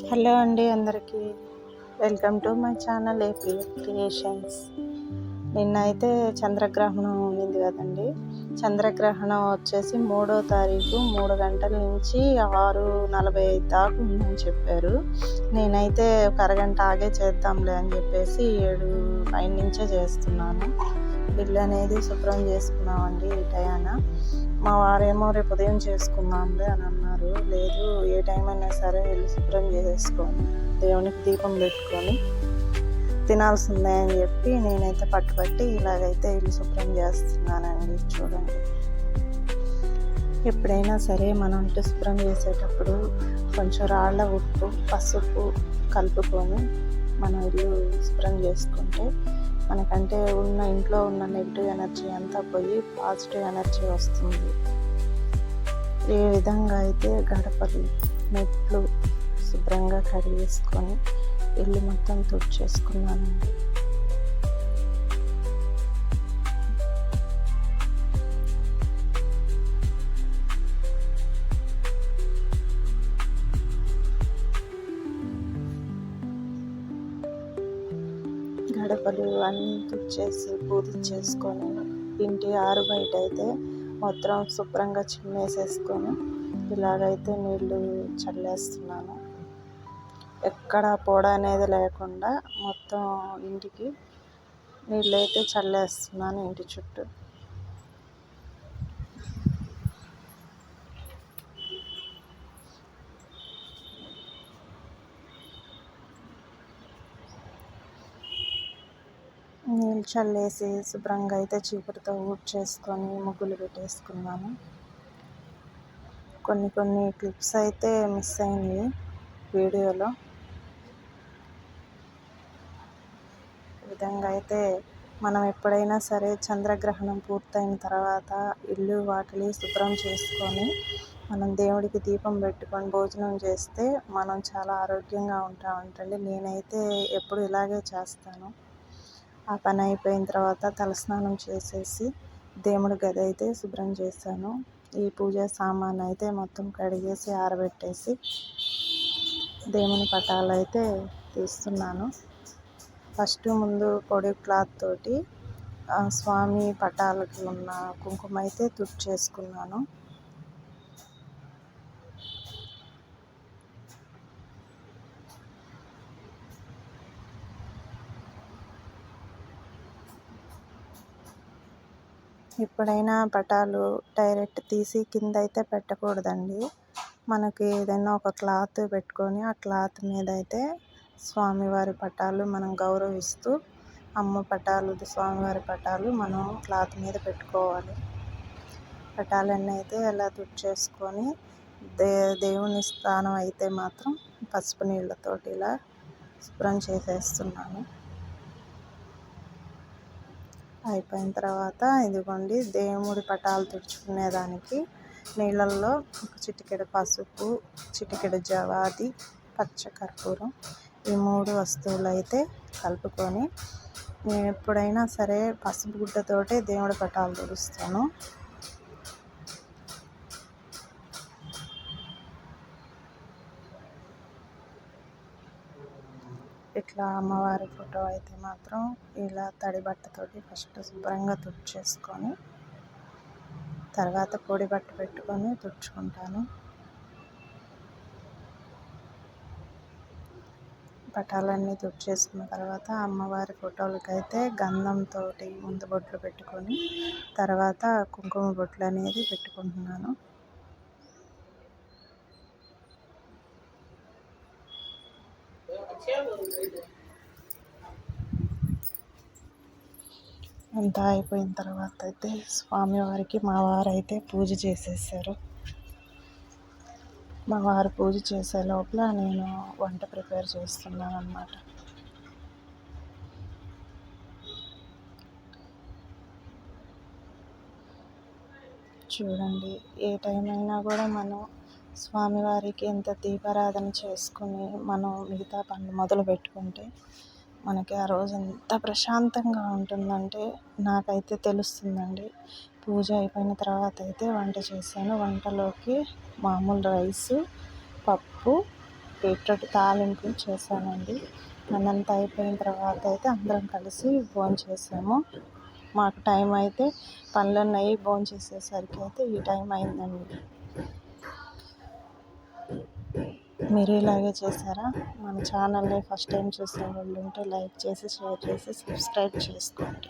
Hello అండి అందరికీ, welcome to my channel AP creations. నిన్నైతే చంద్రగ్రహణం ఉన్నింది కదండి. చంద్రగ్రహణం వచ్చేసి 3వ తారీఖు 3 గంటల నుంచి 6:45 దాకా ఉందని చెప్పారు. నేనైతే ఒక అరగంట ఆగే చేద్దాంలే అని చెప్పేసి 7 పైన నుంచే చేస్తున్నాను. ఇల్లు అనేది శుభ్రం చేసుకున్నామండి ఈ టయాన. మా వారేమో రేపు ఉదయం చేసుకుందాంలే అని అన్నారు. లేదు, ఏ టైం అయినా సరే ఇల్లు శుభ్రం చేసేసుకొని దేవునికి దీపం పెట్టుకొని తినాల్సిందే అని చెప్పి నేనైతే పట్టుబట్టి ఇలాగైతే ఇల్లు శుభ్రం చేస్తున్నానండి. చూడండి, ఎప్పుడైనా సరే మనం ఇంటి శుభ్రం చేసేటప్పుడు కొంచెం రాళ్ళ ఉప్పు పసుపు కలుపుకొని మనం ఇల్లు శుభ్రం చేసుకుంటే మనకంటే ఇంట్లో ఉన్న నెగిటివ్ ఎనర్జీ అంతా పోయి పాజిటివ్ ఎనర్జీ వస్తుంది. ఏ విధంగా అయితే గడపలు మెట్లు శుభ్రంగా కడిగేసుకొని ఇల్లు మొత్తం తుడిచేసుకున్నానండి. గడపలు అన్నీ తుడిచేసి పూజించేసుకొని ఇంటి ఆరు బయట అయితే మొత్తం శుభ్రంగా చిమ్మేసేసుకొని ఇలాగైతే నీళ్ళు చల్లేస్తున్నాను. ఎక్కడ పొడ అనేది లేకుండా మొత్తం ఇంటికి నీళ్ళైతే చల్లేస్తున్నాను ఇంటి చుట్టూ. నీళ్ళు చల్లేసి శుభ్రంగా అయితే చీపురుతో ఊడ్చేసుకొని ముగ్గులు పెట్టేసుకున్నాను. కొన్ని క్లిప్స్ అయితే మిస్ అయింది వీడియోలో. ఈ విధంగా అయితే మనం ఎప్పుడైనా సరే చంద్రగ్రహణం పూర్తయిన తర్వాత ఇల్లు వాకిలి శుభ్రం చేసుకొని మనం దేవుడికి దీపం పెట్టుకొని భోజనం చేస్తే మనం చాలా ఆరోగ్యంగా ఉంటామంటండి. నేనైతే ఎప్పుడు ఇలాగే చేస్తాను. ఆ పని అయిపోయిన తర్వాత తలస్నానం చేసేసి దేవుడి గది అయితే శుభ్రం చేశాను. ఈ పూజా సామాన్ అయితే మొత్తం కడిగేసి ఆరబెట్టేసి దేవుని పటాలు అయితే తీస్తున్నాను. ఫస్ట్ ముందు పొడి క్లాత్ తోటి స్వామి పటాలకి ఉన్న కుంకుమ అయితే తుడిచేసుకున్నాను. ఎప్పుడైనా పటాలు డైరెక్ట్ తీసి కింద అయితే పెట్టకూడదండి. మనకి ఏదైనా ఒక క్లాత్ పెట్టుకొని ఆ క్లాత్ మీద అయితే స్వామివారి పటాలు మనం గౌరవిస్తూ అమ్మ పటాలు స్వామివారి పటాలు మనం క్లాత్ మీద పెట్టుకోవాలి. పటాలన్నీ అయితే అలా తుడిచేసుకొని దేవుని స్థానం అయితే మాత్రం పసుపు నీళ్ళతోటి ఇలా శుభ్రం చేసేస్తున్నాను. అయిపోయిన తర్వాత ఇదిగోండి, దేవుడి పటాలు తుడుచుకునేదానికి నీళ్ళల్లో ఒక చిటికెడు పసుపు, చిటికెడు జవాది, పచ్చకర్పూరం, ఈ 3 వస్తువులు అయితే కలుపుకొని నేను ఎప్పుడైనా సరే పసుపు గుడ్డతోటే దేవుడి పటాలు తుడుస్తాను. ఇట్లా అమ్మవారి ఫోటో అయితే మాత్రం ఇలా తడి బట్టతోటి ఫస్ట్ శుభ్రంగా తుడిచేసుకొని తర్వాత పొడి బట్ట పెట్టుకొని తుడుచుకుంటాను. పటాలన్నీ తుడిచేసుకున్న తర్వాత అమ్మవారి ఫోటోలకి అయితే గంధంతో ముందు బొట్లు పెట్టుకొని తర్వాత కుంకుమ బొట్లు అనేది పెట్టుకుంటున్నాను. అంతా అయిపోయిన తర్వాత అయితే స్వామివారికి మా వారు అయితే పూజ చేసేసారు. మా వారు పూజ చేసే లోపల నేను వంట ప్రిపేర్ చేస్తున్నాను అన్నమాట. చూడండి, ఏ టైం అయినా కూడా మనం స్వామివారికి ఎంత దీపారాధన చేసుకుని మనం మిగతా పనులు మొదలు పెట్టుకుంటే మనకి ఆ రోజు ఎంత ప్రశాంతంగా ఉంటుందంటే నాకైతే తెలుస్తుందండి. పూజ అయిపోయిన తర్వాత అయితే వంట చేశాను. వంటలోకి మామూలు రైసు, పప్పు, బీట్రూట్ తాలింపు చేశానండి. అదంతా అయిపోయిన తర్వాత అయితే అందరం కలిసి భోంచేసాము. మాకు టైం అయితే పనులన్నీ భోంచేసేసరికి అయితే ఈ టైం అయిందండి. మీరు ఇలాగే చేశారా? మన ఛానల్ని ఫస్ట్ టైం చూసే వాళ్ళు ఉంటే లైక్ చేసి, షేర్ చేసి, సబ్స్క్రైబ్ చేసుకోండి.